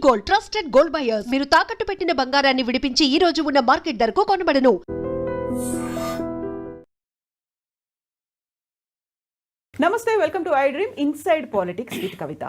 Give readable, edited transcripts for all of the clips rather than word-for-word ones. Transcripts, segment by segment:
Gold, trusted gold buyers. మీరు తాకట్టు పెట్టిన బంగారాన్ని విడిపించి ఈ రోజు ఉన్న మార్కెట్ ధరకు కొనబడను. నమస్తే, welcome to iDream inside politics with Kavitha.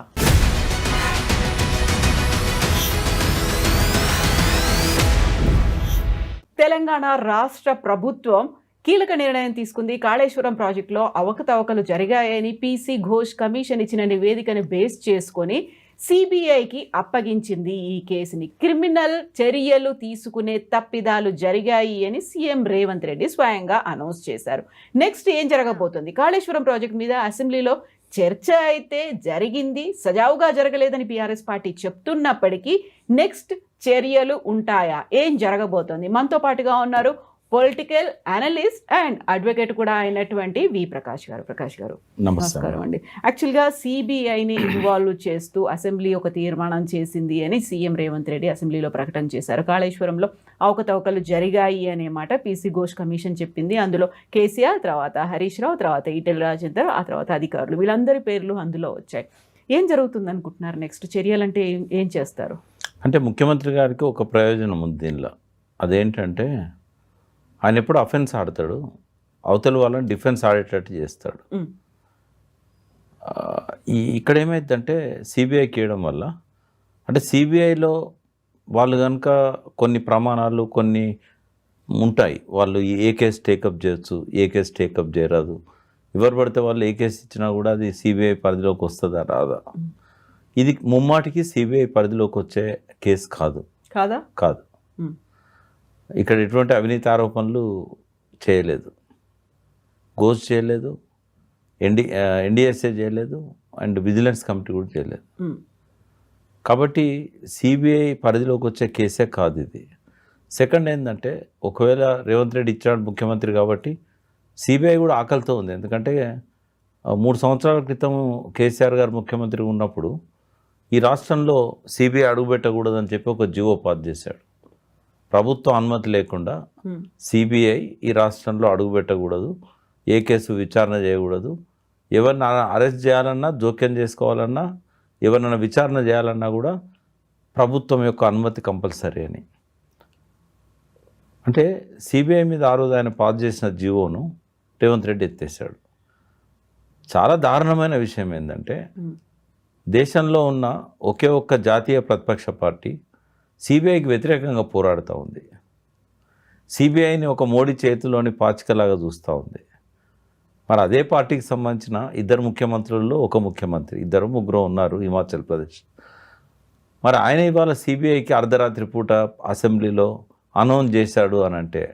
Telangana రాష్ట్ర ప్రభుత్వం కీలక నిర్ణయం తీసుకుంది. కాళేశ్వరం ప్రాజెక్టులో అవకతవకలు జరిగాయని పీసీ ఘోష్ కమిషన్ ఇచ్చిన నివేదికను బేస్ చేసుకొని సిబిఐకి అప్పగించింది ఈ కేసుని. క్రిమినల్ చర్యలు తీసుకునే తప్పిదాలు జరిగాయి అని సీఎం రేవంత్ రెడ్డి స్వయంగా అనౌన్స్ చేశారు. నెక్స్ట్ ఏం జరగబోతుంది? కాళేశ్వరం ప్రాజెక్టు మీద అసెంబ్లీలో చర్చ అయితే జరిగింది, సజావుగా జరగలేదని బీఆర్ఎస్ పార్టీ చెప్తున్నప్పటికీ నెక్స్ట్ చర్యలు ఉంటాయా? ఏం జరగబోతోంది? మనతో పాటుగా ఉన్నారు పొలిటికల్ అనలిస్ట్ అండ్ అడ్వకేట్ కూడా అయినటువంటి వి ప్రకాష్ గారు. ప్రకాష్ గారు నమస్కారం అండి. యాక్చువల్గా సిబిఐని ఇన్వాల్వ్ చేస్తూ అసెంబ్లీ ఒక తీర్మానం చేసింది అని సీఎం రేవంత్ రెడ్డి అసెంబ్లీలో ప్రకటన చేశారు. కాళేశ్వరంలో అవకతవకలు జరిగాయి అనే మాట పీసీ ఘోష్ కమిషన్ చెప్పింది. అందులో కేసీఆర్, తర్వాత హరీష్ రావు, తర్వాత ఈటెల రాజేందర్, ఆ తర్వాత అధికారులు, వీళ్ళందరి పేర్లు అందులో వచ్చాయి. ఏం జరుగుతుంది అనుకుంటున్నారు? నెక్స్ట్ చర్యలంటే ఏం చేస్తారు? అంటే ముఖ్యమంత్రి గారికి ఒక ప్రయోజనం ఉంది దీనిలో. అదేంటంటే ఆయన ఎప్పుడు అఫెన్స్ ఆడతాడు, అవతల వాళ్ళని డిఫెన్స్ ఆడేటట్టు చేస్తాడు. ఇక్కడ ఏమైందంటే సిబిఐకి వేయడం వల్ల, అంటే సిబిఐలో వాళ్ళు కనుక కొన్ని ప్రమాణాలు కొన్ని ఉంటాయి. వాళ్ళు ఏ కేసు టేకప్ చేయొచ్చు, ఏ కేసు టేకప్ చేయరాదు, ఎవరు పడితే వాళ్ళు ఏ కేసు ఇచ్చినా కూడా అది సిబిఐ పరిధిలోకి వస్తుందా రాదా. ఇది ముమ్మాటికి సిబిఐ పరిధిలోకి వచ్చే కేసు కాదు. కాదు. ఇక్కడ ఎటువంటి అవినీతి ఆరోపణలు చేయలేదు, ఘోష్ చేయలేదు, ఎన్డీఎస్ఏ చేయలేదు, అండ్ విజిలెన్స్ కమిటీ కూడా చేయలేదు. కాబట్టి సిబిఐ పరిధిలోకి వచ్చే కేసే కాదు ఇది. సెకండ్ ఏంటంటే, ఒకవేళ రేవంత్ రెడ్డి ఇచ్చాడు ముఖ్యమంత్రి కాబట్టి సిబిఐ కూడా ఆకలితో ఉంది. ఎందుకంటే 3 సంవత్సరాల క్రితం కేసీఆర్ గారు ముఖ్యమంత్రి ఉన్నప్పుడు ఈ రాష్ట్రంలో సిబిఐ అడుగుపెట్టకూడదని చెప్పి ఒక జీవో పాస్ చేశాడు. ప్రభుత్వం అనుమతి లేకుండా సిబిఐ ఈ రాష్ట్రంలో అడుగుపెట్టకూడదు, ఏ కేసు విచారణ చేయకూడదు, ఎవరిని అరెస్ట్ చేయాలన్నా, జోక్యం చేసుకోవాలన్నా, ఎవరినైనా విచారణ చేయాలన్నా కూడా ప్రభుత్వం యొక్క అనుమతి కంపల్సరీ అని. అంటే సిబిఐ మీద ఆ రోజు ఆయన పాస్ చేసిన జీవోను రేవంత్ రెడ్డి ఎత్తేసాడు. చాలా దారుణమైన విషయం ఏంటంటే, దేశంలో ఉన్న ఒకే ఒక్క జాతీయ ప్రతిపక్ష పార్టీ సిబిఐకి వ్యతిరేకంగా పోరాడుతూ ఉంది. సిబిఐని ఒక మోడీ చేతిలోని పాచికలాగా చూస్తూ ఉంది. మరి అదే పార్టీకి సంబంధించిన 2 ముఖ్యమంత్రుల్లో ఒక ముఖ్యమంత్రి, 2-3 ఉన్నారు హిమాచల్ ప్రదేశ్. మరి ఆయన ఇవాళ సిబిఐకి అర్ధరాత్రి పూట అసెంబ్లీలో అనౌన్స్ చేశాడు అని అంటే,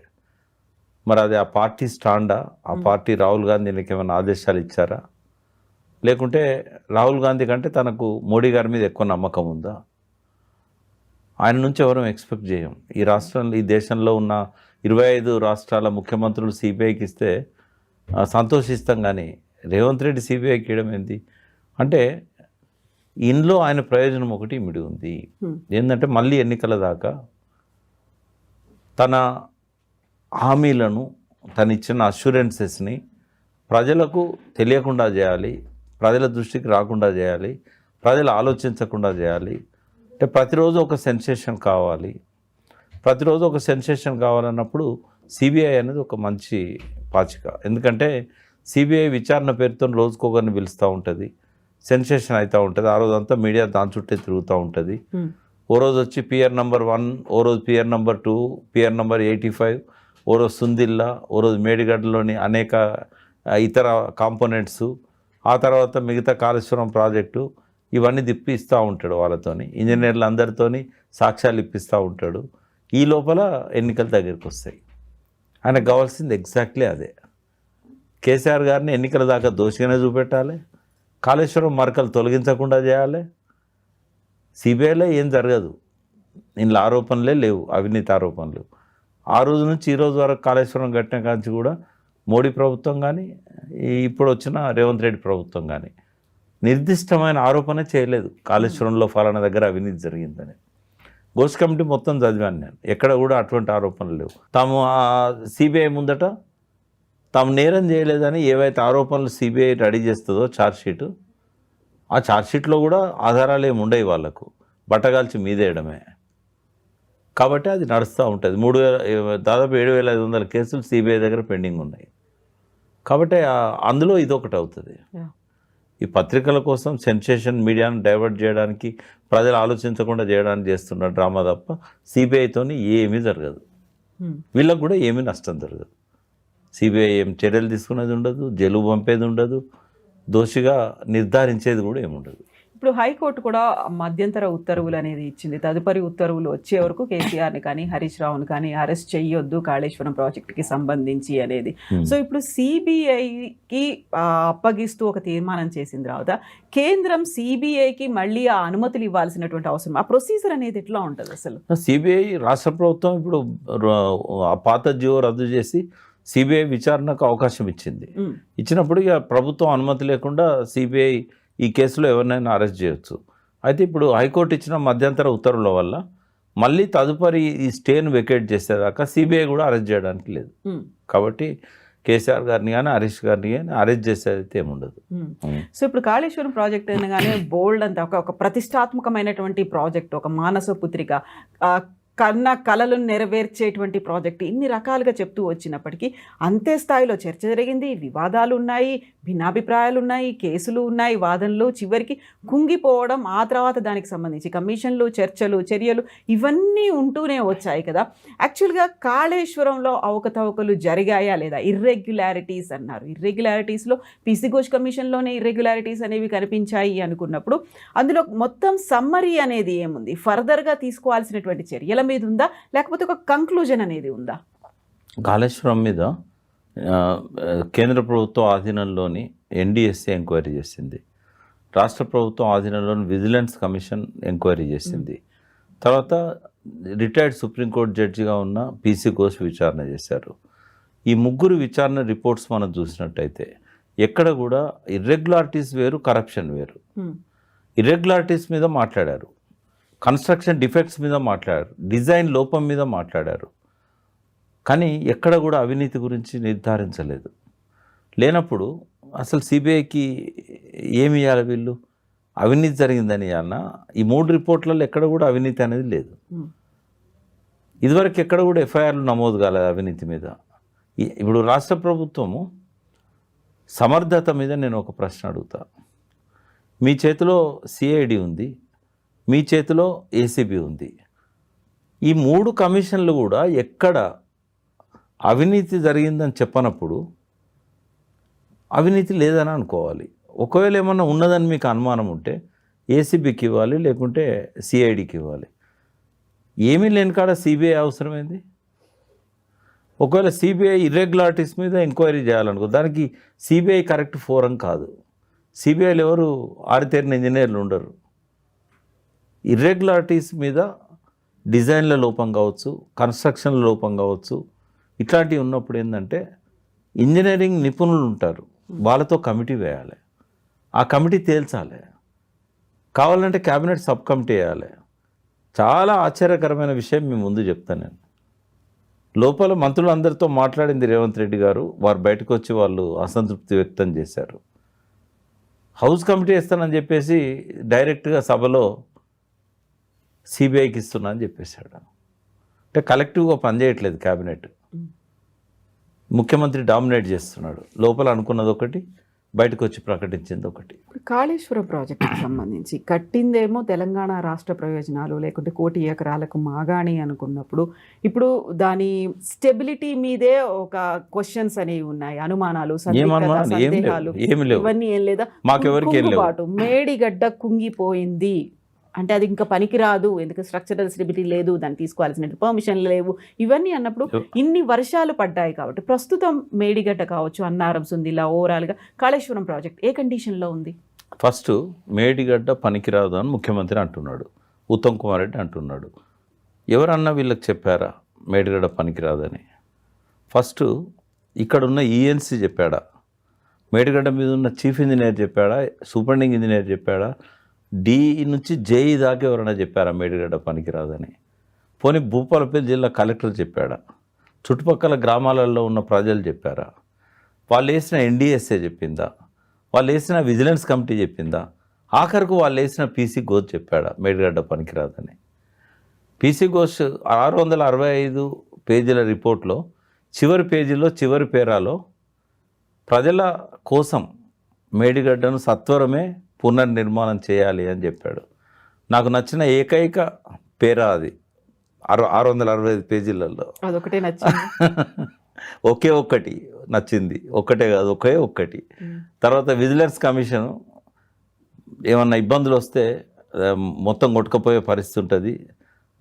మరి అది ఆ పార్టీ స్టాండా? ఆ పార్టీ రాహుల్ గాంధీకి ఏమైనా ఆదేశాలు ఇచ్చారా? లేకుంటే రాహుల్ గాంధీ కంటే తనకు మోడీ గారి మీద ఎక్కువ నమ్మకం ఉందా? ఆయన నుంచి ఎవరూ ఎక్స్పెక్ట్ చేయం. ఈ రాష్ట్రంలో, ఈ దేశంలో ఉన్న 25 రాష్ట్రాల ముఖ్యమంత్రులు సిబిఐకి ఇస్తే సంతోషిస్తాం, కానీ రేవంత్ రెడ్డి సిబిఐకి ఇవ్వడం ఏంటి అంటే, ఇందులో ఆయన ప్రయోజనం ఒకటి ఇమిడి ఉంది. ఏంటంటే, మళ్ళీ ఎన్నికల దాకా తన హామీలను, తను ఇచ్చిన అష్యూరెన్సెస్ని ప్రజలకు తెలియకుండా చేయాలి, ప్రజల దృష్టికి రాకుండా చేయాలి, ప్రజలు ఆలోచించకుండా చేయాలి. అంటే ప్రతిరోజు ఒక సెన్సేషన్ కావాలి. ప్రతిరోజు ఒక సెన్సేషన్ కావాలన్నప్పుడు సిబిఐ అనేది ఒక మంచి పాచిక. ఎందుకంటే సిబిఐ విచారణ పేరుతో రోజుకొకరిని పిలుస్తూ ఉంటుంది, సెన్సేషన్ అవుతూ ఉంటుంది. ఆ రోజంతా మీడియా దాని చుట్టే తిరుగుతూ ఉంటుంది. ఓ రోజు వచ్చి పిఆర్ నెంబర్ 1, ఓ రోజు పిఆర్ నెంబర్ 2, పిఆర్ నెంబర్ 85, ఓ రోజు సుందిల్లా, ఓ రోజు మేడిగడ్డలోని అనేక ఇతర కాంపోనెంట్స్, ఆ తర్వాత మిగతా కాళేశ్వరం ప్రాజెక్టు, ఇవన్నీ తిప్పిస్తూ ఉంటాడు వాళ్ళతోని, ఇంజనీర్లు అందరితోని సాక్ష్యాలు ఇప్పిస్తూ ఉంటాడు. ఈ లోపల ఎన్నికల దగ్గరికి వస్తాయి. ఆయనకు కావాల్సింది ఎగ్జాక్ట్లీ అదే. కేసీఆర్ గారిని ఎన్నికల దాకా దోషిగానే చూపెట్టాలి, కాళేశ్వరం మరకలు తొలగించకుండా చేయాలి. సిబిఐలో ఏం జరగదు, ఇందులో ఆరోపణలే లేవు, అవినీతి ఆరోపణలు. ఆ రోజు నుంచి ఈ రోజు వరకు కాళేశ్వరం కట్టిన కాంచి కూడా మోడీ ప్రభుత్వం కానీ, ఇప్పుడు వచ్చిన రేవంత్ రెడ్డి ప్రభుత్వం కానీ నిర్దిష్టమైన ఆరోపణ చేయలేదు కాళేశ్వరంలో ఫలానా దగ్గర అవినీతి జరిగిందని. ఘోష్ కమిటీ మొత్తం చదివాను నేను, ఎక్కడ కూడా అటువంటి ఆరోపణలు లేవు. తాము సిబిఐ ముందట తాము నేరం చేయలేదని ఏవైతే ఆరోపణలు సిబిఐ రెడీ చేస్తుందో ఛార్జ్షీటు, ఆ ఛార్జ్షీట్లో కూడా ఆధారాలు ఏమి ఉండవు వాళ్ళకు. బట్టగాల్చి మీదేయడమే. కాబట్టి అది నడుస్తూ ఉంటుంది. దాదాపు 7,500 కేసులు సిబిఐ దగ్గర పెండింగ్ ఉన్నాయి. కాబట్టి అందులో ఇదొకటి అవుతుంది. ఈ పత్రికల కోసం సెన్సేషన్ మీడియాను డైవర్ట్ చేయడానికి, ప్రజలు ఆలోచించకుండా చేయడానికి చేస్తున్న డ్రామా తప్ప సిబిఐతోని ఏమీ జరగదు. వీళ్ళకు కూడా ఏమీ నష్టం జరగదు. సిబిఐ ఏం చర్యలు తీసుకునేది ఉండదు, జైలు పంపేది ఉండదు, దోషిగా నిర్ధారించేది కూడా ఏముండదు. ఇప్పుడు హైకోర్టు కూడా మధ్యంతర ఉత్తర్వులు అనేది ఇచ్చింది. తదుపరి ఉత్తర్వులు వచ్చే వరకు కేసీఆర్ని కానీ హరీష్ రావుని కానీ అరెస్ట్ చేయొద్దు కాళేశ్వరం ప్రాజెక్టుకి సంబంధించి అనేది. సో ఇప్పుడు సిబిఐకి అప్పగిస్తూ ఒక తీర్మానం చేసిన తర్వాత కేంద్రం సిబిఐకి మళ్ళీ ఆ అనుమతులు ఇవ్వాల్సినటువంటి అవసరం, ఆ ప్రొసీజర్ అనేది ఎట్లా ఉంటుంది అసలు? సిబిఐ రాష్ట్ర ప్రభుత్వం ఇప్పుడు ఆ పాత జియో రద్దు చేసి సిబిఐ విచారణకు అవకాశం ఇచ్చింది. ఇచ్చినప్పుడు ఇక ప్రభుత్వం అనుమతి లేకుండా సిబిఐ ఈ కేసులో ఎవరినైనా అరెస్ట్ చేయొచ్చు. అయితే ఇప్పుడు హైకోర్టు ఇచ్చిన మధ్యంతర ఉత్తర్వుల వల్ల మళ్ళీ తదుపరి ఈ స్టేను వెకేట్ చేసేదాకా సిబిఐ కూడా అరెస్ట్ చేయడానికి లేదు. కాబట్టి కేసీఆర్ గారిని కానీ హరీష్ గారిని కానీ అరెస్ట్ చేసేది ఏముండదు. సో ఇప్పుడు కాళేశ్వరం ప్రాజెక్ట్ అనగానే బోల్డ్ అంతా ఒక ప్రతిష్టాత్మకమైనటువంటి ప్రాజెక్ట్, ఒక మానస పుత్రిక, కన్న కళలను నెరవేర్చేటువంటి ప్రాజెక్ట్, ఇన్ని రకాలుగా చెప్తూ వచ్చినప్పటికీ అంతే స్థాయిలో చర్చ జరిగింది, వివాదాలు ఉన్నాయి, భిన్నాభిప్రాయాలు ఉన్నాయి, కేసులు ఉన్నాయి, వాదనలు, చివరికి కుంగిపోవడం, ఆ తర్వాత దానికి సంబంధించి కమిషన్లు, చర్చలు, చర్యలు ఇవన్నీ ఉంటూనే వచ్చాయి కదా. యాక్చువల్గా కాళేశ్వరంలో అవకతవకలు జరిగాయా లేదా? ఇర్రెగ్యులారిటీస్ అన్నారు. ఇర్రెగ్యులారిటీస్లో పీసీ ఘోష్ కమిషన్లోనే ఇర్రెగ్యులారిటీస్ అనేవి కనిపించాయి అనుకున్నప్పుడు అందులో మొత్తం సమ్మరీ అనేది ఏముంది? ఫర్దర్గా తీసుకోవాల్సినటువంటి చర్యల మీద ఉందా, లేకపోతే ఒక కంక్లూజన్ అనేది ఉందా? కాళేశ్వరం మీద కేంద్ర ప్రభుత్వం ఆధీనంలోని ఎన్డిఎస్సి ఎంక్వైరీ చేసింది, రాష్ట్ర ప్రభుత్వం ఆధీనంలోని విజిలెన్స్ కమిషన్ ఎంక్వైరీ చేసింది, తర్వాత రిటైర్డ్ సుప్రీంకోర్టు జడ్జిగా ఉన్న పీసీ ఘోష్ విచారణ చేశారు. ఈ ముగ్గురు విచారణ రిపోర్ట్స్ మనం చూసినట్టయితే ఎక్కడ కూడా ఇర్రెగ్యులారిటీస్ వేరు, కరప్షన్ వేరు. ఇర్రెగ్యులారిటీస్ మీద మాట్లాడారు, కన్స్ట్రక్షన్ డిఫెక్ట్స్ మీద మాట్లాడారు, డిజైన్ లోపం మీద మాట్లాడారు, కానీ ఎక్కడ కూడా అవినీతి గురించి నిర్ధారించలేదు. లేనప్పుడు అసలు సిబిఐకి ఏమి ఇవ్వాలి? వీళ్ళు అవినీతి జరిగిందని అన్న ఈ 3 రిపోర్ట్లలో ఎక్కడ కూడా అవినీతి అనేది లేదు. ఇదివరకు ఎక్కడ కూడా ఎఫ్ఐఆర్లు నమోదు కాలేదు అవినీతి మీద. ఇప్పుడు రాష్ట్ర ప్రభుత్వము సమర్థత మీద నేను ఒక ప్రశ్న అడుగుతా. మీ చేతిలో సిఐడి ఉంది, మీ చేతిలో ఏసీబీ ఉంది. ఈ 3 కమిషన్లు కూడా ఎక్కడ అవినీతి జరిగిందని చెప్పనప్పుడు అవినీతి లేదని అనుకోవాలి. ఒకవేళ ఏమన్నా ఉన్నదని మీకు అనుమానం ఉంటే ఏసీబీకి ఇవ్వాలి, లేకుంటే సిఐడికి ఇవ్వాలి. ఏమీ లేని కాడ సిబిఐ అవసరమైంది. ఒకవేళ సిబిఐ ఇర్రెగ్యులారిటీస్ మీద ఎంక్వైరీ చేయాలనుకో, దానికి సిబిఐ కరెక్ట్ ఫోరం కాదు. సిబిఐలో ఎవరు ఆరితేరిన ఇంజనీర్లు ఉండరు. ఇర్రెగ్యులారిటీస్ మీద డిజైన్ల లోపం కావచ్చు, కన్స్ట్రక్షన్ల లోపం కావచ్చు, ఇట్లాంటివి ఉన్నప్పుడు ఏంటంటే ఇంజనీరింగ్ నిపుణులు ఉంటారు, వాళ్ళతో కమిటీ వేయాలి, ఆ కమిటీ తేల్చాలి, కావాలంటే క్యాబినెట్ సబ్ కమిటీ వేయాలి. చాలా ఆశ్చర్యకరమైన విషయం మీ ముందు చెప్తాను నేను. లోపల మంత్రులందరితో మాట్లాడింది రేవంత్ రెడ్డి గారు, వారు బయటకు వచ్చి వాళ్ళు అసంతృప్తి వ్యక్తం చేశారు. హౌస్ కమిటీ ఇస్తానని చెప్పేసి డైరెక్ట్గా సభలో సిబిఐకి ఇస్తున్నా అని చెప్పేశాడు. అంటే కలెక్టివ్గా పనిచేయట్లేదు క్యాబినెట్, ముఖ్యమంత్రి డామినేట్ చేస్తున్నాడు. లోపల అనుకున్నది ఒకటి, బయటకు వచ్చి ప్రకటించింది ఒకటి. కాళేశ్వరం ప్రాజెక్టుకి సంబంధించి కట్టిందేమో తెలంగాణ రాష్ట్ర ప్రయోజనాలు, లేకుంటే 1 కోటి ఎకరాలకు మాగాణి అనుకున్నప్పుడు ఇప్పుడు దాని స్టెబిలిటీ మీదే ఒక క్వశ్చన్స్ అనేవి ఉన్నాయి, అనుమానాలు, సందేహాలు, ఇవన్నీ ఏం లేదా? కుంగుబాటు, మేడిగడ్డ కుంగిపోయింది అంటే అది ఇంకా పనికిరాదు, ఎందుకు స్ట్రక్చరల్ స్టెబిలిటీ లేదు, దాన్ని తీసుకోవాల్సిన పర్మిషన్లు లేవు, ఇవన్నీ అన్నప్పుడు ఇన్ని వర్షాలు పడ్డాయి కాబట్టి ప్రస్తుతం మేడిగడ్డ కావచ్చు, అన్నారం, సుందిలా, ఓవరాల్గా కాళేశ్వరం ప్రాజెక్ట్ ఏ కండిషన్లో ఉంది? ఫస్ట్ మేడిగడ్డ పనికిరాదు అని ముఖ్యమంత్రి అంటున్నాడు, ఉత్తమ్ కుమార్ రెడ్డి అంటున్నాడు. ఎవరన్నా వీళ్ళకి చెప్పారా మేడిగడ్డ పనికిరాదని? ఫస్ట్ ఇక్కడున్న ఈఎన్సీ చెప్పాడా? మేడిగడ్డ మీద ఉన్న చీఫ్ ఇంజనీర్ చెప్పాడా? సూపరింటెండింగ్ ఇంజనీర్ చెప్పాడా? డి నుంచి జేఈ దాకా ఎవరైనా చెప్పారా మేడిగడ్డ పనికిరాదని? పోనీ భూపాలపల్లి జిల్లా కలెక్టర్ చెప్పాడా? చుట్టుపక్కల గ్రామాలలో ఉన్న ప్రజలు చెప్పారా? వాళ్ళు వేసిన ఎన్డిఎస్ఏ చెప్పిందా? వాళ్ళు వేసిన విజిలెన్స్ కమిటీ చెప్పిందా? ఆఖరికి వాళ్ళు వేసిన పీసీ ఘోష్ చెప్పాడు మేడిగడ్డ పనికిరాదని. పీసీ ఘోష్ 665 పేజీల రిపోర్ట్లో చివరి పేజీలో చివరి పేరాలో ప్రజల కోసం మేడిగడ్డను సత్వరమే పునర్నిర్మాణం చేయాలి అని చెప్పాడు. నాకు నచ్చిన ఏకైక పేరా అది 665 పేజీలలో అదొకటే నచ్చింది. ఒకే ఒక్కటి నచ్చింది, ఒక్కటే కాదు ఒకే ఒక్కటి. తర్వాత విజిలెన్స్ కమిషన్ ఏమన్నా ఇబ్బందులు వస్తే మొత్తం కొట్టుకుపోయే పరిస్థితి ఉంటుంది,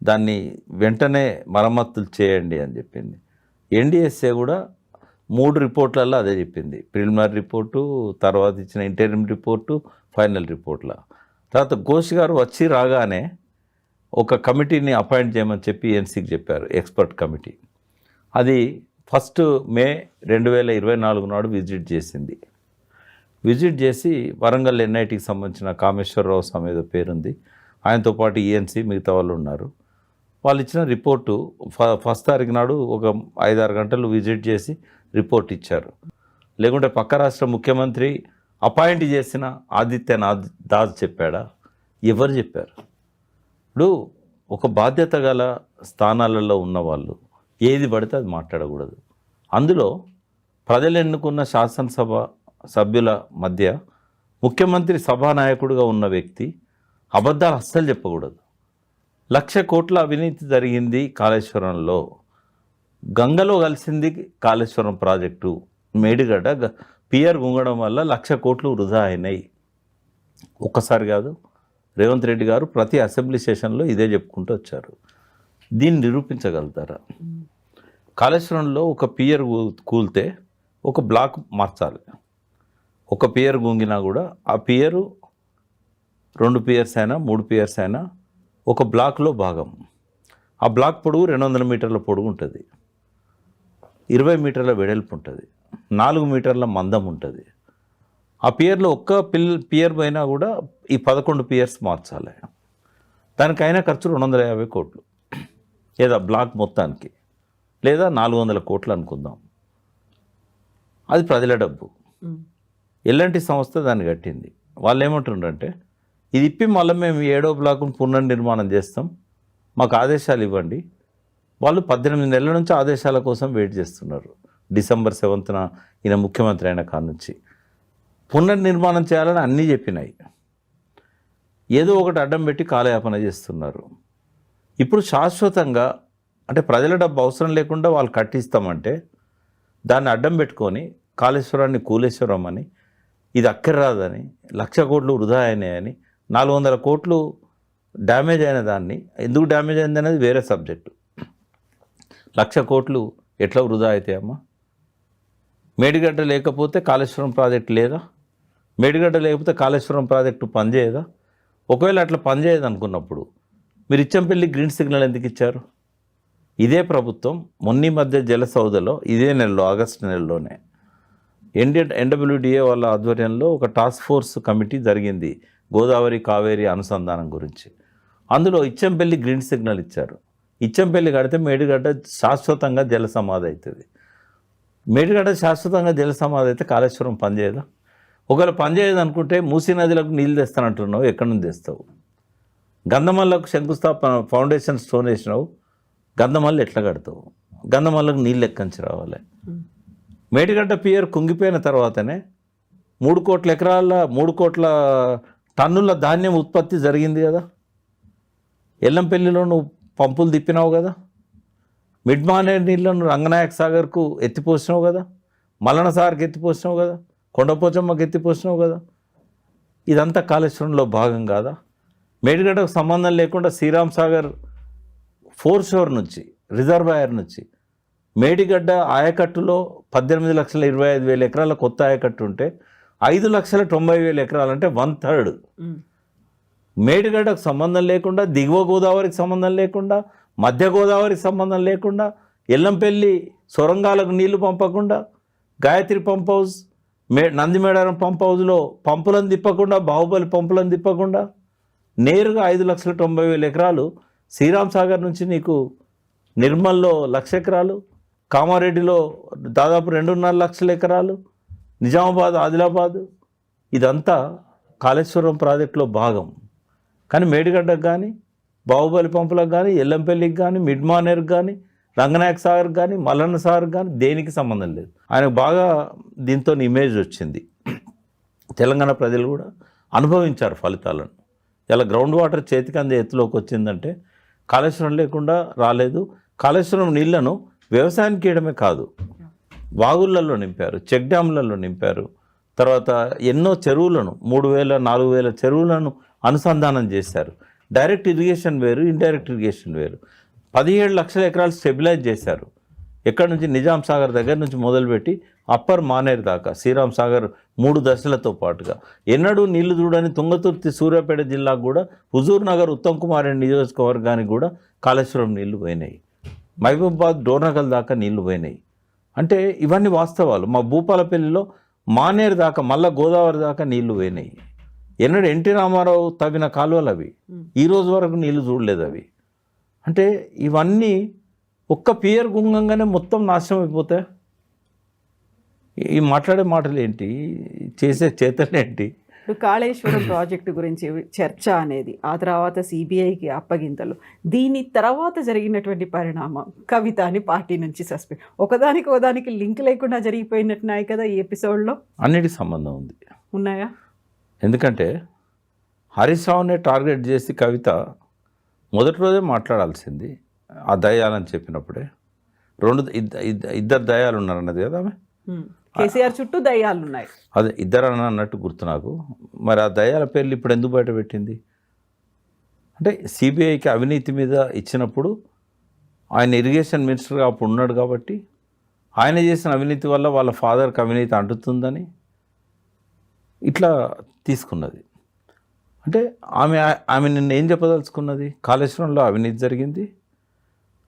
దాన్ని వెంటనే మరమ్మతులు చేయండి అని చెప్పింది. ఎన్డిఎస్ఏ కూడా 3 రిపోర్ట్లలో అదే చెప్పింది. ప్రిలిమినరీ రిపోర్టు, తర్వాత ఇచ్చిన ఇంటర్మ్ రిపోర్టు, ఫైనల్ రిపోర్ట్ల. తర్వాత ఘోష్ గారు వచ్చి రాగానే ఒక కమిటీని అపాయింట్ చేయమని చెప్పి ఎన్సీకి చెప్పారు, ఎక్స్పర్ట్ కమిటీ. అది 1 మే 2024 నాడు విజిట్ చేసింది. విజిట్ చేసి వరంగల్ ఎన్ఐటికి సంబంధించిన కామేశ్వరరావు స్వామి ఏదో పేరుంది, ఆయనతో పాటు ఈఎన్సీ మిగతా వాళ్ళు ఉన్నారు. వాళ్ళు ఇచ్చిన రిపోర్టు 1 తారీఖు నాడు ఒక 5-6 గంటలు విజిట్ చేసి రిపోర్ట్ ఇచ్చారు. లేకుంటే పక్క రాష్ట్ర ముఖ్యమంత్రి అపాయింట్ చేసిన ఆదిత్యనాథ్ దాస్ చెప్పాడా? ఎవరు చెప్పారు? ఇప్పుడు ఒక బాధ్యత గల స్థానాలలో ఉన్నవాళ్ళు ఏది పడితే అది మాట్లాడకూడదు. అందులో ప్రజలు ఎన్నుకున్న శాసనసభ సభ్యుల మధ్య ముఖ్యమంత్రి సభానాయకుడిగా ఉన్న వ్యక్తి అబద్ధాలు అస్సలు చెప్పకూడదు. 1,00,000 కోట్ల అవినీతి జరిగింది కాళేశ్వరంలో, గంగలో కలిసింది కాళేశ్వరం ప్రాజెక్టు, మేడిగడ్డ పియర్ గుంగడం వల్ల 1,00,000 కోట్లు వృధా అయినాయి. ఒక్కసారి కాదు, రేవంత్ రెడ్డి గారు ప్రతి అసెంబ్లీ సెషన్లో ఇదే చెప్పుకుంటూ వచ్చారు. దీన్ని నిరూపించగలుగుతారా? కాళేశ్వరంలో ఒక పియర్ కూలితే ఒక బ్లాక్ మార్చాలి. ఒక పియర్ గుంగినా కూడా ఆ పియరు 2 పియర్స్ అయినా 3 పియర్స్ అయినా ఒక బ్లాక్లో భాగం. ఆ బ్లాక్ పొడుగు 200 మీటర్ల పొడుగు ఉంటుంది, 20 మీటర్ల వెడల్పు ఉంటుంది, 4 మీటర్ల మందం ఉంటుంది. ఆ పియర్లో ఒక్క పియర్ పైన కూడా ఈ 11 పియర్స్ మార్చాలి. దానికైనా ఖర్చు 250 కోట్లు, లేదా బ్లాక్ మొత్తానికి, లేదా 400 కోట్లు అనుకుందాం. అది ప్రజల డబ్బు. ఎల్ఎన్టీ సంస్థ దాన్ని కట్టింది. వాళ్ళు ఏమంటుండ్రంటే ఇది ఇప్పి మళ్ళీ మేము 7వ బ్లాకును పునర్నిర్మాణం చేస్తాం, మాకు ఆదేశాలు ఇవ్వండి. వాళ్ళు 18 నెలల నుంచి ఆదేశాల కోసం వెయిట్ చేస్తున్నారు. డిసెంబర్ 7న ఈయన ముఖ్యమంత్రి అయిన కాడ నుంచి పునర్నిర్మాణం చేయాలని అన్నీ చెప్పినాయి. ఏదో ఒకటి అడ్డం పెట్టి కాలయాపన చేస్తున్నారు. ఇప్పుడు శాశ్వతంగా అంటే ప్రజల డబ్బు అవసరం లేకుండా వాళ్ళు కట్టిస్తామంటే దాన్ని అడ్డం పెట్టుకొని కాళేశ్వరాన్ని కూలేశ్వరం అని, ఇది అక్కర్రాదని, 1,00,000 కోట్లు వృధా అయినాయని, 400 కోట్లు డ్యామేజ్ అయిన దాన్ని, ఎందుకు డ్యామేజ్ అయింది అనేది వేరే సబ్జెక్టు. 1,00,000 కోట్లు ఎట్లా వృధా అవుతాయమ్మా? మేడిగడ్డ లేకపోతే కాళేశ్వరం ప్రాజెక్టు లేదా? మేడిగడ్డ లేకపోతే కాళేశ్వరం ప్రాజెక్టు పనిచేయదా? ఒకవేళ అట్లా పనిచేయదు అనుకున్నప్పుడు మీరు ఇచ్చంపల్లి గ్రీన్ సిగ్నల్ ఎందుకు ఇచ్చారు? ఇదే ప్రభుత్వం మొన్న మధ్య జలసౌధలో ఇదే నెలలో ఆగస్టు నెలలోనే ఎన్డబ్ల్యూడిఏ వాళ్ళ ఆధ్వర్యంలో ఒక టాస్క్ ఫోర్స్ కమిటీ జరిగింది గోదావరి కావేరీ అనుసంధానం గురించి. అందులో ఇచ్చంపల్లి గ్రీన్ సిగ్నల్ ఇచ్చారు. ఇచ్చంపల్లి కడితే మేడిగడ్డ శాశ్వతంగా జల సమాధి అవుతుంది. మేడిగడ్డ శాశ్వతంగా జల సమాధి అయితే కాళేశ్వరం పనిచేయదా? ఒకవేళ పనిచేయదు అనుకుంటే మూసీ నదిలకు నీళ్ళు తెస్తానంటున్నావు, ఎక్కడి నుంచి తెస్తావు? గంధమల్లకు శంకుస్థాపన ఫౌండేషన్ స్టోన్ వేసినావు, గంధమల్లి ఎట్లా కడతావు? గంధమల్లకు నీళ్ళు ఎక్కించి రావాలి. మేడిగడ్డ పియర్ కుంగిపోయిన తర్వాతనే 3 కోట్ల ఎకరాల 3 కోట్ల టన్నుల ధాన్యం ఉత్పత్తి జరిగింది కదా. ఎల్లంపల్లిలో నువ్వు పంపులు తిప్పినావు కదా, మిడ్ మానేరు నీళ్ళను రంగనాయక సాగర్కు ఎత్తిపోసినావు కదా, మల్లన సాగర్కి ఎత్తిపోసినావు కదా, కొండపోచమ్మకి ఎత్తిపోసినావు కదా. ఇదంతా కాళేశ్వరంలో భాగం కాదా? మేడిగడ్డకు సంబంధం లేకుండా శ్రీరామ్ సాగర్ ఫోర్ షోర్ నుంచి రిజర్వాయర్ నుంచి మేడిగడ్డ ఆయకట్టులో 18,25,000 ఎకరాల కొత్త ఆయకట్టు ఉంటే 5,90,000 ఎకరాలు అంటే 1/3. మేడిగడ్డకు సంబంధం లేకుండా, దిగువ గోదావరికి సంబంధం లేకుండా, మధ్య గోదావరికి సంబంధం లేకుండా, ఎల్లంపల్లి సొరంగాలకు నీళ్లు పంపకుండా, Gayatri pump house, Nandimedaram pump హౌస్లో పంపులను తిప్పకుండా, బాహుబలి పంపులను తిప్పకుండా నేరుగా 5,90,000 ఎకరాలు శ్రీరామ్ సాగర్ నుంచి నీకు నిర్మల్లో 1,00,000 ఎకరాలు, కామారెడ్డిలో దాదాపు 2.5 లక్షల ఎకరాలు, నిజామాబాద్, ఆదిలాబాద్, ఇదంతా కాళేశ్వరం ప్రాజెక్టులో భాగం. కానీ మేడిగడ్డకు కానీ, బాహుబలి పంపులకు కానీ, ఎల్లంపల్లికి కానీ, మిడ్ మానేర్కి కానీ, రంగనాయక సాగర్కి కానీ, మల్లన్న సాగర్కి కానీ దేనికి సంబంధం లేదు. ఆయనకు బాగా దీంతో ఇమేజ్ వచ్చింది. తెలంగాణ ప్రజలు కూడా అనుభవించారు ఫలితాలను. ఇలా గ్రౌండ్ వాటర్ చేతికి అందే ఎత్తులోకి వచ్చిందంటే కాళేశ్వరం లేకుండా రాలేదు. కాళేశ్వరం నీళ్లను వ్యవసాయానికి ఇవ్వడమే కాదు, వాగుళ్ళల్లో నింపారు, చెక్ డ్యామ్లలో నింపారు. తర్వాత ఎన్నో చెరువులను 3,000-4,000 చెరువులను అనుసంధానం చేశారు. డైరెక్ట్ ఇరిగేషన్ వేరు, ఇండైరెక్ట్ ఇరిగేషన్ వేరు. 17 లక్షల ఎకరాలు స్టెబిలైజ్ చేశారు. ఎక్కడి నుంచి నిజాం సాగర్ దగ్గర నుంచి మొదలుపెట్టి అప్పర్ మానేర్ దాకా, శ్రీరామ్ సాగర్ 3 దశలతో పాటుగా ఎన్నడూ నీళ్లు చూడని తుంగతుర్తి సూర్యాపేట జిల్లాకు కూడా, హుజూర్ నగర్ ఉత్తమ్ కుమార్ రెడ్డి నియోజకవర్గానికి కూడా కాళేశ్వరం నీళ్లు పోయినాయి. మహబూబాబాద్ డోర్నగల్ దాకా నీళ్లు పోయినాయి. అంటే ఇవన్నీ వాస్తవాలు. మా భూపాలపల్లిలో మానేరు దాకా, మళ్ళా గోదావరి దాకా నీళ్లు పోయినాయి. ఎన్నడూ ఎన్టీ రామారావు తవ్విన కాలువలు అవి, ఈ రోజు వరకు నీళ్లు చూడలేదు అవి. అంటే ఇవన్నీ ఒక్క పియర్ గుంగంగానే మొత్తం నాశనం అయిపోతాయి. ఈ మాట్లాడే మాటలు ఏంటి, చేసే చేతలు ఏంటి? ఇప్పుడు కాళేశ్వరం ప్రాజెక్టు గురించి చర్చ అనేది, ఆ తర్వాత సిబిఐకి అప్పగింతలు, దీని తర్వాత జరిగినటువంటి పరిణామం కవిత అని పార్టీ నుంచి సస్పెండ్, ఒకదానికి లింక్ లేకుండా జరిగిపోయినట్టున్నాయి కదా ఈ ఎపిసోడ్లో. అన్నిటికి సంబంధం ఉంది. ఉన్నాయా? ఎందుకంటే హరీష్ రావునే టార్గెట్ చేసి కవిత మొదటి రోజే మాట్లాడాల్సింది. ఆ దయాలని చెప్పినప్పుడే ఇద్దరు దయాలు ఉన్నారన్నది కదా ఆమె. కేసీఆర్ చుట్టూ దయ్యాలు ఉన్నాయి, అదే ఇద్దరు అన్నట్టు గుర్తు నాకు. మరి ఆ దయ్యాల పేర్లు ఇప్పుడు ఎందుకు బయట పెట్టింది అంటే, సిబిఐకి అవినీతి మీద ఇచ్చినప్పుడు ఆయన ఇరిగేషన్ మినిస్టర్గా అప్పుడు ఉన్నాడు కాబట్టి, ఆయన చేసిన అవినీతి వల్ల వాళ్ళ ఫాదర్కి అవినీతి అంటుతుందని ఇట్లా తీసుకున్నది. అంటే ఆమె నిన్న ఏం చెప్పదలుచుకున్నది? కాళేశ్వరంలో అవినీతి జరిగింది,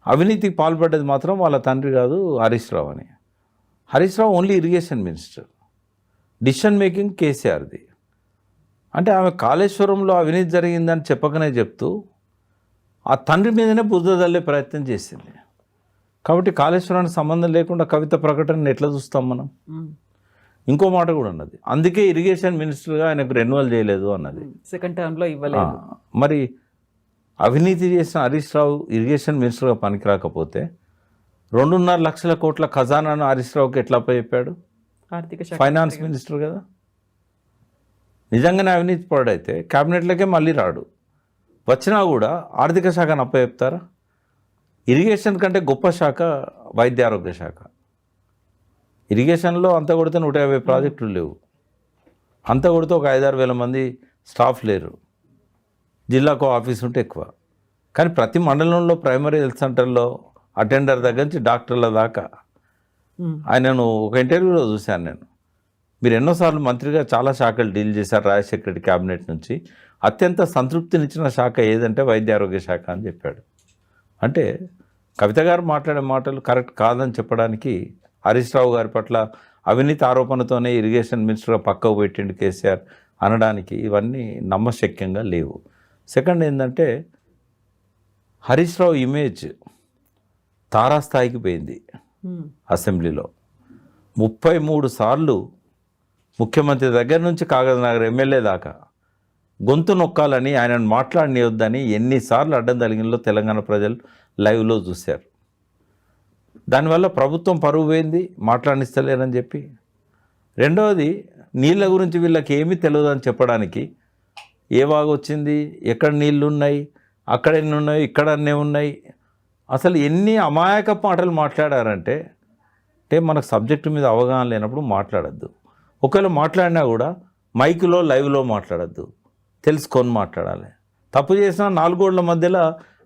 అవినీతికి పాల్పడ్డది మాత్రం వాళ్ళ తండ్రి కాదు హరీష్ రావు అని. Harish Rao only irrigation minister, decision making కేసీఆర్ది. అంటే ఆమె కాళేశ్వరంలో అవినీతి జరిగిందని చెప్పకనే చెప్తూ ఆ తండ్రి మీదనే బురద జల్లే ప్రయత్నం చేసింది. కాబట్టి కాళేశ్వరానికి సంబంధం లేకుండా కవిత ప్రకటనను ఎట్లా చూస్తాం మనం? ఇంకో మాట కూడా అన్నది, అందుకే ఇరిగేషన్ మినిస్టర్గా ఆయనకు రెన్యువల్ చేయలేదు అన్నది. సెకండ్ టర్మ్లో ఇవ్వలేదు. మరి అవినీతి చేసిన హరీష్ రావు ఇరిగేషన్ మినిస్టర్గా పనికిరాకపోతే 2.5 లక్షల కోట్ల ఖజానాను హరీష్ రావుకి ఎట్లా అప్పచెప్పాడు? ఫైనాన్స్ మినిస్టర్ కదా. నిజంగానే అవినీతి పడైతే క్యాబినెట్లకే మళ్ళీ రాడు, వచ్చినా కూడా ఆర్థిక శాఖను అప్పచెప్తారా? ఇరిగేషన్ కంటే గొప్ప శాఖ వైద్య ఆరోగ్య శాఖ. ఇరిగేషన్లో అంత కొడితే 150 ప్రాజెక్టులు లేవు, అంత కొడితే ఒక 5-6 వేల మంది స్టాఫ్ లేరు, జిల్లాకు ఆఫీస్ ఉంటే ఎక్కువ. కానీ ప్రతి మండలంలో ప్రైమరీ హెల్త్ సెంటర్లో అటెండర్ దగ్గర నుంచి డాక్టర్ల దాకా. ఆయనను ఒక ఇంటర్వ్యూలో చూశాను నేను. మీరు ఎన్నోసార్లు మంత్రిగా చాలా శాఖలు డీల్ చేశారు రాజశేఖర రెడ్డి క్యాబినెట్ నుంచి, అత్యంత సంతృప్తినిచ్చిన శాఖ ఏదంటే వైద్య ఆరోగ్య శాఖ అని చెప్పాడు. అంటే కవిత గారు మాట్లాడే మాటలు కరెక్ట్ కాదని చెప్పడానికి, హరీష్ రావు గారి పట్ల అవినీతి ఆరోపణతోనే ఇరిగేషన్ మినిస్టర్గా పక్కకు పెట్టిండు కేసీఆర్ అనడానికి ఇవన్నీ నమ్మశక్యంగా లేవు. సెకండ్ ఏంటంటే, హరీష్ రావు ఇమేజ్ తారాస్థాయికి పోయింది. అసెంబ్లీలో 33 సార్లు ముఖ్యమంత్రి దగ్గర నుంచి కాగజ్నగర్ ఎమ్మెల్యే దాకా గొంతు నొక్కాలని, ఆయనను మాట్లాడనియొద్దని ఎన్నిసార్లు అడ్డం తగిలిలో తెలంగాణ ప్రజలు లైవ్లో చూశారు. దానివల్ల ప్రభుత్వం పరువు పోయింది, మాట్లాడిస్తలేరని చెప్పి. రెండవది, నీళ్ళ గురించి వీళ్ళకి ఏమీ తెలియదని చెప్పడానికి, ఏ వాగు వచ్చింది, ఎక్కడ నీళ్ళు ఉన్నాయి, అక్కడ ఎన్ని ఉన్నాయి, ఇక్కడ అన్నీ ఉన్నాయి, అసలు ఎన్ని అమాయక మాటలు మాట్లాడారంటే, మనకు సబ్జెక్టు మీద అవగాహన లేనప్పుడు మాట్లాడద్దు. ఒకవేళ మాట్లాడినా కూడా మైకులో లైవ్లో మాట్లాడద్దు, తెలుసుకొని మాట్లాడాలి. తప్పు చేసినా 4 గోడల మధ్యలో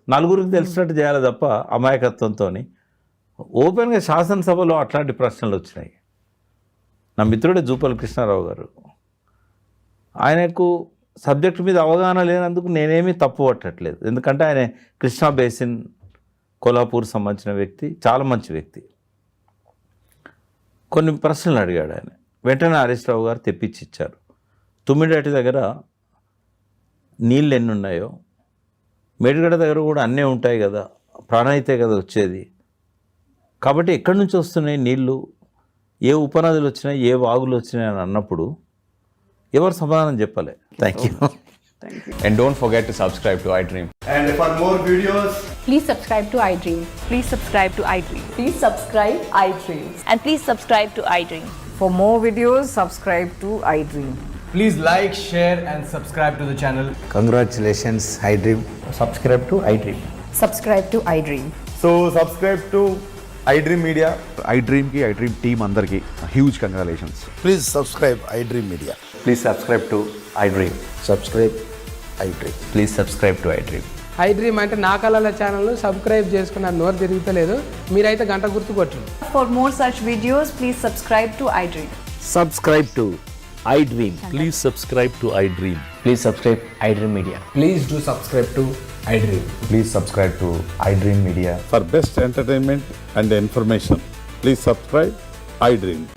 నలుగురికి తెలిసినట్టు చేయాలి తప్ప అమాయకత్వంతో. ఓపెన్గా శాసనసభలో అట్లాంటి ప్రశ్నలు వచ్చినాయి. నా మిత్రుడే జూపల్లి కృష్ణారావు గారు, ఆయనకు సబ్జెక్టు మీద అవగాహన లేనందుకు నేనేమీ తప్పు పట్టట్లేదు. ఎందుకంటే ఆయన కృష్ణా బేసిన్ కొల్హాపూర్ సంబంధించిన వ్యక్తి, చాలా మంచి వ్యక్తి. కొన్ని ప్రశ్నలు అడిగాడు ఆయన, వెంటనే హరీష్ రావు గారు తెప్పించి ఇచ్చారు. తుమ్మిడేటి దగ్గర నీళ్ళు ఎన్ని ఉన్నాయో, మేడిగడ్డ దగ్గర కూడా అన్నీ ఉంటాయి కదా, ప్రాణయితే కదా వచ్చేది. కాబట్టి ఎక్కడి నుంచి వస్తున్నాయి నీళ్ళు, ఏ ఉపనదులు వచ్చినాయి, ఏ వాగులు వచ్చినాయి అని అన్నప్పుడు ఎవరు సమాధానం చెప్పలే. Thank you. And don't forget to subscribe to iDream. And for more videos, Please subscribe to iDream. Please subscribe to iDream. Please subscribe iDream. And please subscribe to iDream. For more videos, subscribe to iDream. Please like, share and subscribe to the channel. Congratulations, iDream. Subscribe to iDream. Subscribe to iDream. so subscribe to iDream Media. iDream ki iDream team andarki huge congratulations. Please subscribe iDream Media. Please subscribe to iDream. Subscribe iDream. Please subscribe to iDream. iDream అంటే నా కళల channel subscribe చేసుకున్న నోరు తిరుగుతలేదు, మీరైతే గంట గుర్తు కొట్టండి. For more such videos, please subscribe to iDream. Subscribe to iDream. Please subscribe to iDream. Please subscribe iDream Media. Please do subscribe to iDream. Please subscribe to iDream Media. For best entertainment and information, please subscribe iDream.